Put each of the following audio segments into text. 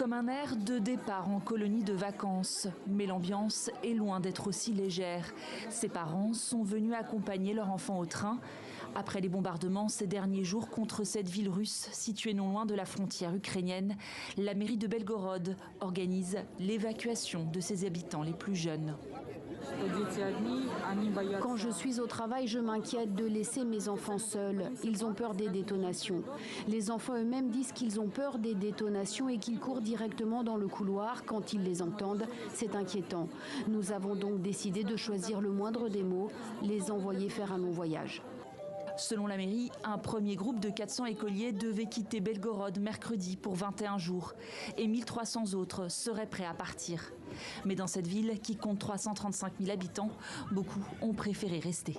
Comme un air de départ en colonie de vacances. Mais l'ambiance est loin d'être aussi légère. Ses parents sont venus accompagner leur enfant au train. Après les bombardements ces derniers jours contre cette ville russe située non loin de la frontière ukrainienne, la mairie de Belgorod organise l'évacuation de ses habitants les plus jeunes. Quand je suis au travail, je m'inquiète de laisser mes enfants seuls. Ils ont peur des détonations. Les enfants eux-mêmes disent qu'ils ont peur des détonations et qu'ils courent directement dans le couloir quand ils les entendent. C'est inquiétant. Nous avons donc décidé de choisir le moindre des mots, les envoyer faire un long voyage. Selon la mairie, un premier groupe de 400 écoliers devait quitter Belgorod mercredi pour 21 jours et 1300 autres seraient prêts à partir. Mais dans cette ville qui compte 335 000 habitants, beaucoup ont préféré rester.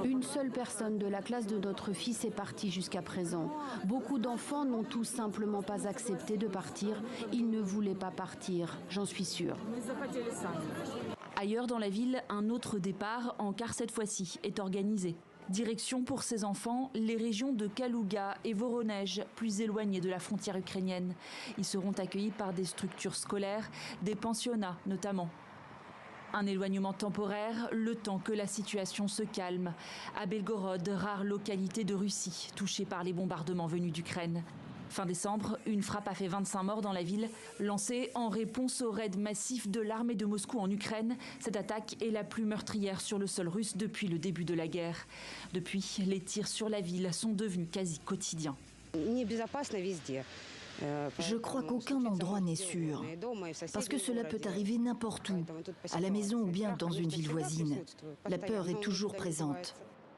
Une seule personne de la classe de notre fils est partie jusqu'à présent. Beaucoup d'enfants n'ont tout simplement pas accepté de partir. Ils ne voulaient pas partir, j'en suis sûre. Ailleurs dans la ville, un autre départ, en car cette fois-ci, est organisé. Direction pour ces enfants, les régions de Kalouga et Voronej, plus éloignées de la frontière ukrainienne. Ils seront accueillis par des structures scolaires, des pensionnats notamment. Un éloignement temporaire, le temps que la situation se calme. À Belgorod, rare localité de Russie, touchée par les bombardements venus d'Ukraine. Fin décembre, une frappe a fait 25 morts dans la ville, lancée en réponse au raid massif de l'armée de Moscou en Ukraine. Cette attaque est la plus meurtrière sur le sol russe depuis le début de la guerre. Depuis, les tirs sur la ville sont devenus quasi quotidiens. Je crois qu'aucun endroit n'est sûr, parce que cela peut arriver n'importe où, à la maison ou bien dans une ville voisine. La peur est toujours présente.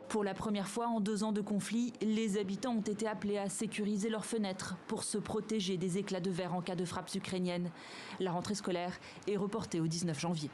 Pour la première fois en 2 ans de conflit, les habitants ont été appelés à sécuriser leurs fenêtres pour se protéger des éclats de verre en cas de frappes ukrainiennes. La rentrée scolaire est reportée au 19 janvier.